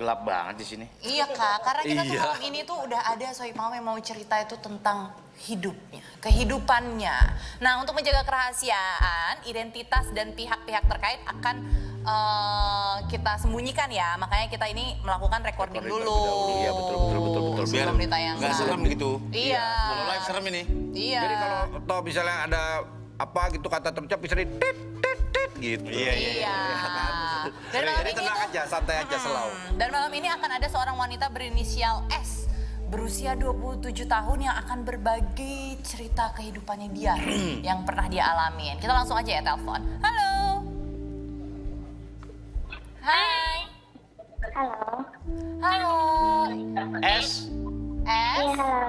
Gelap banget di sini. Iya Kak, karena kita tuh malam ini tuh udah ada Sohib Mama yang mau cerita itu tentang hidupnya, kehidupannya. Nah, untuk menjaga kerahasiaan, identitas dan pihak-pihak terkait akan kita sembunyikan ya. Makanya kita ini melakukan recording dulu. Iya betul. Biar sebelum ditayangkan. nggak serem gitu. Iya. Kalau live serem ini. Iya. Jadi kalau toh misalnya ada apa gitu kata terucap bisa di tit gitu. Iya. Dan malam Jadi ini tenang tuh, aja, santai aja selalu. Dan malam ini akan ada seorang wanita berinisial S berusia 27 tahun yang akan berbagi cerita kehidupannya dia yang pernah dia alamin. Kita langsung aja ya telepon. Halo. Hai. Halo. Halo. S. S. Iya, halo.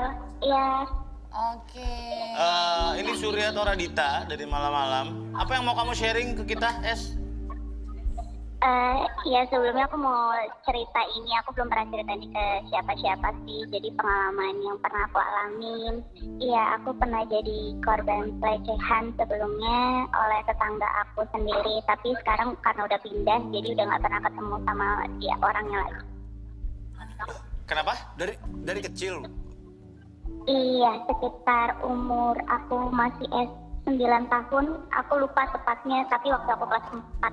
Iya. Oke. Ini Surya atau Radita dari malam-malam. Apa yang mau kamu sharing ke kita, S? Ya sebelumnya aku mau cerita ini. Aku belum pernah cerita ini ke siapa-siapa sih. Jadi pengalaman yang pernah aku alamin. Iya, aku pernah jadi korban pelecehan sebelumnya oleh tetangga aku sendiri. Tapi sekarang karena udah pindah, jadi udah nggak pernah ketemu sama dia orangnya lagi. Kenapa? Dari kecil. Iya, sekitar umur aku masih 9 tahun. Aku lupa tepatnya, tapi waktu aku kelas 4.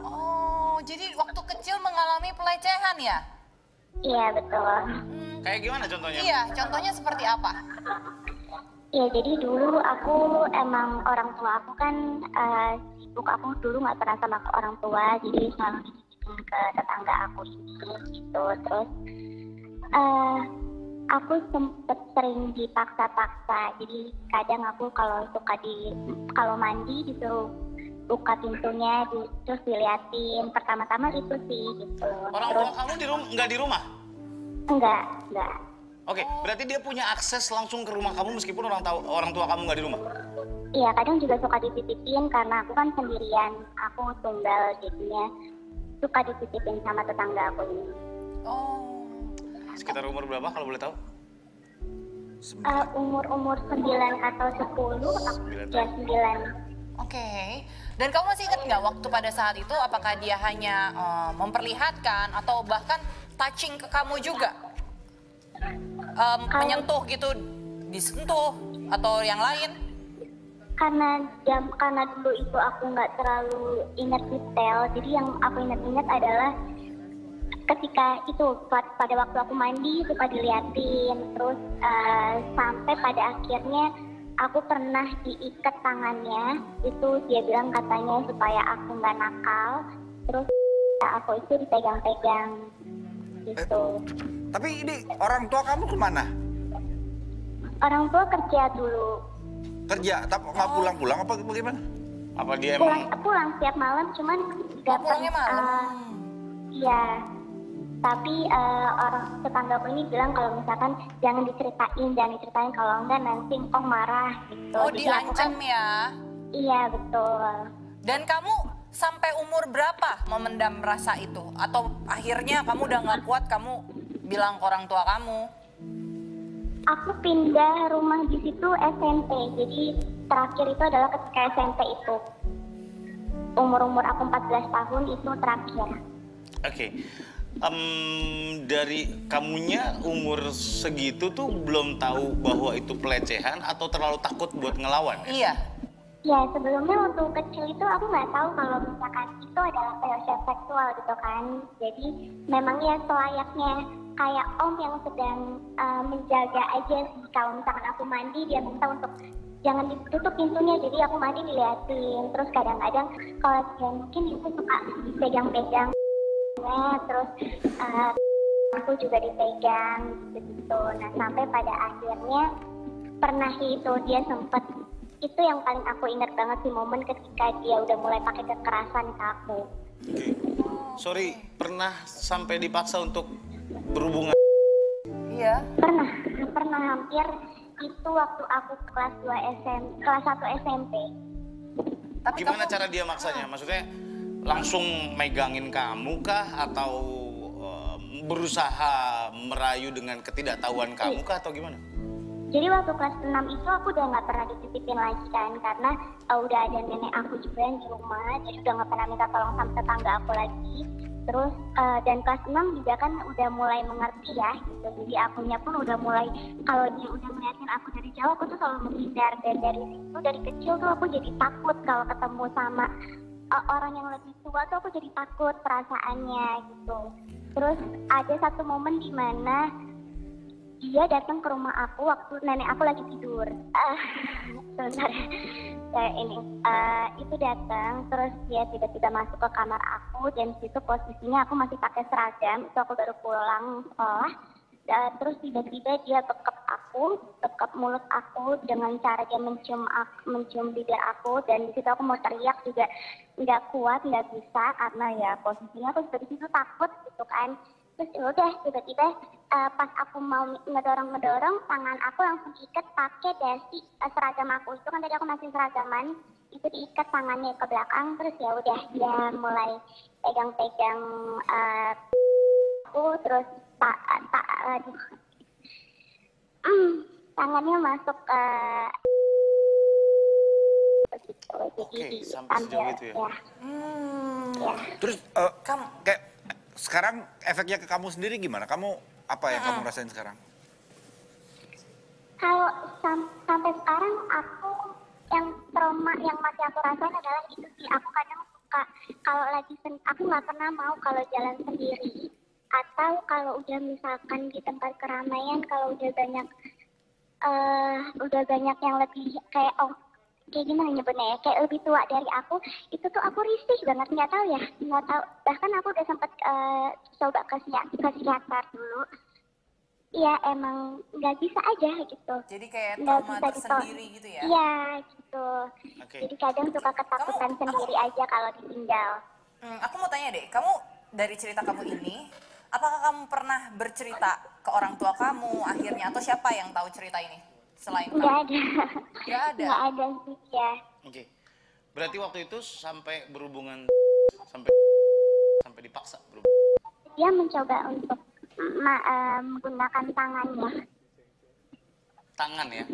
Oh, jadi waktu kecil mengalami pelecehan ya? Iya, betul. Kayak gimana contohnya? Iya, contohnya seperti apa? Iya, jadi dulu aku emang orang tua aku kan sibuk. Aku dulu nggak pernah sama orang tua, jadi selalu dititipin ke tetangga aku ini gitu. Terus aku sempet sering dipaksa-paksa. Jadi kadang aku kalau mandi disuruh buka pintunya, terus diliatin. Pertama-tama itu sih gitu. Orang tua kamu nggak di rumah? Enggak. Oke, berarti dia punya akses langsung ke rumah kamu meskipun orang tua kamu nggak di rumah? Iya, kadang juga suka dititipin karena aku kan sendirian. Aku tunggal jadinya suka dititipin sama tetangga aku ini. Oh. Sekitar umur berapa kalau boleh tahu? Umur 9 atau 10, ya 9. Oke. Dan kamu masih ingat nggak waktu pada saat itu apakah dia hanya memperlihatkan atau bahkan touching ke kamu juga? Menyentuh gitu, disentuh atau yang lain? Karena dulu itu aku nggak terlalu ingat detail, jadi yang aku ingat adalah ketika itu pada waktu aku mandi suka diliatin, terus sampai pada akhirnya aku pernah diikat tangannya. Itu dia bilang katanya supaya aku nggak nakal, terus aku itu dipegang-pegang gitu. Tapi ini orang tua kamu kemana? Orang tua kerja dulu. Kerja, tapi nggak pulang-pulang apa bagaimana? Apa dia emang? Pulang setiap malam, cuman nggak Pulangnya malam. Iya. Tapi orang tetanggaku ini bilang kalau misalkan jangan diceritain kalau enggak nanti engkong marah gitu. Oh, Jadi diancam ya? Iya, betul. Dan kamu sampai umur berapa memendam rasa itu? Atau akhirnya kamu udah nggak kuat, kamu bilang ke orang tua kamu? Aku pindah rumah di situ SMP. Jadi terakhir itu adalah ketika SMP itu. Umur aku 14 tahun itu terakhir. Oke. Dari kamunya umur segitu tuh belum tahu bahwa itu pelecehan atau terlalu takut buat ngelawan? Iya. Ya, sebelumnya waktu kecil itu aku nggak tahu kalau misalkan itu adalah pelecehan seksual gitu kan. Jadi memang ya selayaknya kayak om yang sedang menjaga aja sih. Kalau misalkan aku mandi, dia minta untuk jangan ditutup pintunya, jadi aku mandi diliatin. Terus kadang-kadang kalau dia mungkin itu suka pegang-pegang, terus aku juga dipegang gitu. Nah sampai pada akhirnya pernah itu dia sempet, itu yang paling aku ingat banget sih, momen ketika dia udah mulai pakai kekerasan ke aku. Oke. Sorry, pernah sampai dipaksa untuk berhubungan? Iya. Pernah hampir itu waktu aku kelas 1 SMP. Tapi Gimana kamu, cara dia maksanya? Maksudnya langsung megangin kamu kah atau berusaha merayu dengan ketidaktahuan kamu kah atau gimana? Jadi waktu kelas 6 itu aku udah nggak pernah dititipin lagi kan, karena udah ada nenek aku juga yang di rumah, jadi udah nggak pernah minta tolong sama tetangga aku lagi. Terus dan kelas 6 juga kan udah mulai mengerti ya gitu, jadi akunya pun udah mulai, kalau dia udah ngeliatin aku dari jauh aku tuh selalu menghindar. Dan dari situ, dari kecil tuh aku jadi takut kalau ketemu sama orang yang lebih tua tuh aku jadi takut perasaannya gitu. Terus ada satu momen di mana dia datang ke rumah aku waktu nenek aku lagi tidur. Sebentar, ini itu datang, terus dia tiba-tiba masuk ke kamar aku, dan situ posisinya aku masih pakai seragam, itu aku baru pulang sekolah. Terus tiba-tiba dia bekap mulut aku dengan cara dia mencium bibir aku, dan di situ aku mau teriak juga nggak kuat, nggak bisa, karena ya posisinya aku seperti itu takut gitu kan. Terus udah tiba-tiba pas aku mau ngedorong tangan aku langsung diikat pakai dasi seragam aku. Itu kan tadi aku masih seragaman, itu diikat tangannya ke belakang. Terus ya udah dia mulai pegang-pegang aku, terus tangannya masuk ke begitu. Jadi Oke, sampai sejauh itu ya. Ya. Terus kayak sekarang efeknya ke kamu sendiri gimana? Kamu apa yang kamu rasain sekarang? Kalau sampai sekarang aku yang trauma yang masih aku rasain adalah itu sih, aku kadang suka kalau lagi aku nggak pernah mau kalau jalan sendiri, atau kalau udah misalkan di tempat keramaian, kalau udah banyak yang lebih kayak gimana nyebutnya ya, kayak lebih tua dari aku, itu tuh aku risih banget, nggak tahu, bahkan aku udah sempat coba ke psikiater dulu. Iya, emang nggak bisa aja gitu. Jadi kayak Nggak trauma bisa tersendiri gitu ya? Iya gitu. Oke. Jadi kadang suka ketakutan sendiri aja kalau ditinggal. Aku mau tanya deh, kamu dari cerita kamu ini, apakah kamu pernah bercerita ke orang tua kamu akhirnya, atau siapa yang tahu cerita ini selain kamu? Nggak ada. Nggak ada? Nggak ada sih ya. Oke. Berarti waktu itu sampai berhubungan sampai dipaksa berhubungan. Dia mencoba untuk menggunakan tangannya. Tangan ya.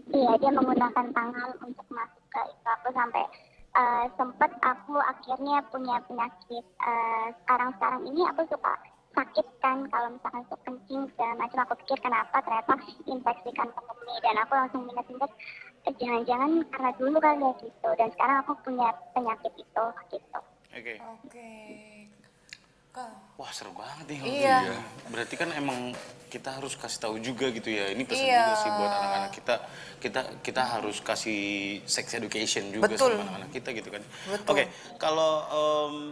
Iya, dia menggunakan tangan untuk masuk ke itu. Aku sampai sempat aku akhirnya punya penyakit. Sekarang ini aku suka sakit kan kalau misalkan suka kencing segala macam. Aku pikir kenapa, ternyata infeksi kantong kemih, dan aku langsung ingat jangan-jangan karena dulu kan ya gitu. Dan sekarang aku punya penyakit itu gitu. Oke. Oke. Wah, seru banget nih. Iya. Berarti kan emang kita harus kasih tahu juga gitu ya. Ini pesan Iya. juga sih buat anak-anak kita. Kita harus kasih sex education juga Betul. sama anak-anak kita gitu kan. Betul. Oke, kalau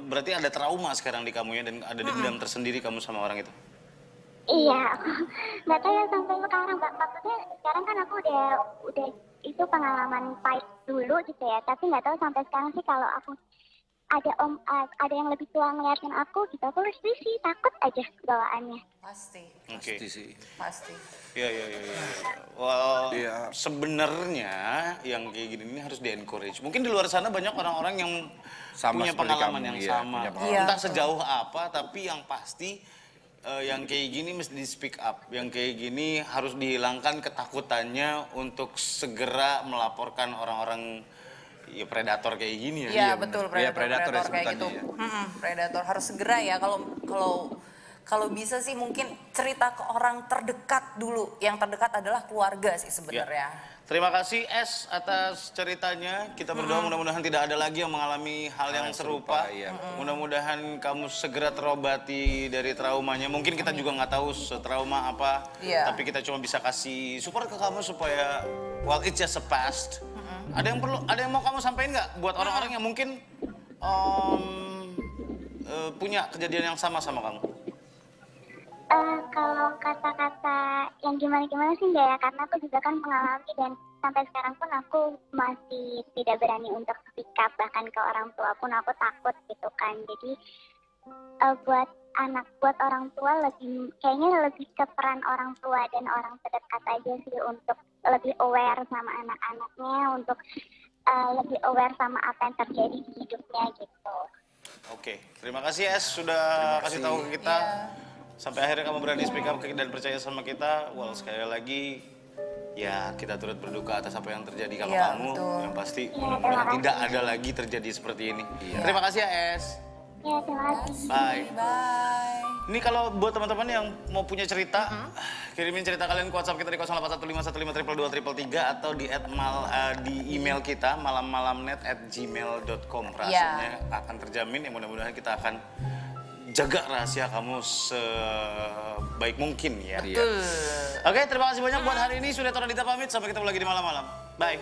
berarti ada trauma sekarang di kamu ya, dan ada dendam tersendiri kamu sama orang itu. Iya, nggak tahu ya sampai sekarang. Maksudnya sekarang kan aku udah itu pengalaman pahit dulu gitu ya. Tapi nggak tahu sampai sekarang sih kalau aku ada yang lebih tua ngeliatin aku gitu, aku sih takut aja bawaannya. Pasti. Oke. Pasti sih. Pasti. Iya. Well, Iya. sebenarnya yang kayak gini ini harus di-encourage. Mungkin di luar sana banyak orang-orang yang Sama punya seperti pengalaman kamu, yang iya, sama. punya pengalaman. Entah sejauh apa, tapi yang pasti yang kayak gini mesti di speak up. Yang kayak gini harus dihilangkan ketakutannya untuk segera melaporkan orang-orang ya predator kayak gini ya. Iya, betul, Iya, predator predator ya kayak gitu. sebutannya ya. Predator harus segera ya, kalau bisa sih mungkin cerita ke orang terdekat dulu. Yang terdekat adalah keluarga sih sebenarnya. Terima kasih S atas ceritanya. Kita berdoa mudah-mudahan tidak ada lagi yang mengalami hal yang serupa. iya. Mudah-mudahan kamu segera terobati dari traumanya. Mungkin kita juga nggak tahu setrauma apa, Iya. tapi kita cuma bisa kasih support ke kamu supaya it's just a past. Ada yang mau kamu sampaikan nggak buat orang-orang yang mungkin punya kejadian yang sama kamu? Kalau kata-kata yang gimana-gimana sih enggak ya, karena aku juga kan mengalami, dan sampai sekarang pun aku masih tidak berani untuk speak up, bahkan ke orang tua pun aku takut gitu kan. Jadi buat orang tua kayaknya lebih ke peran orang tua dan orang terdekat aja sih, untuk lebih aware sama anak-anaknya, untuk lebih aware sama apa yang terjadi di hidupnya gitu. Oke, terima kasih S sudah kasih tahu ke kita. Sampai akhirnya kamu berani speak up dan percaya sama kita. Well, sekali lagi Ya, kita turut berduka atas apa yang terjadi kalau Iya, kamu. betul. Yang pasti mudah-mudahan tidak ada lagi terjadi seperti ini. Terima kasih ya, Es. Ya, terima kasih. Bye. Bye. Ini kalau buat teman-teman yang mau punya cerita, kirimin cerita kalian ke WhatsApp kita di 0815155233 atau di email kita malammalamnet@gmail.com. Rahasianya akan terjamin, ya mudah-mudahan kita akan jaga rahasia kamu sebaik mungkin ya. Betul. Oke, terima kasih banyak buat hari ini. Sudah Tonadita pamit, sampai ketemu lagi di malam-malam. Bye.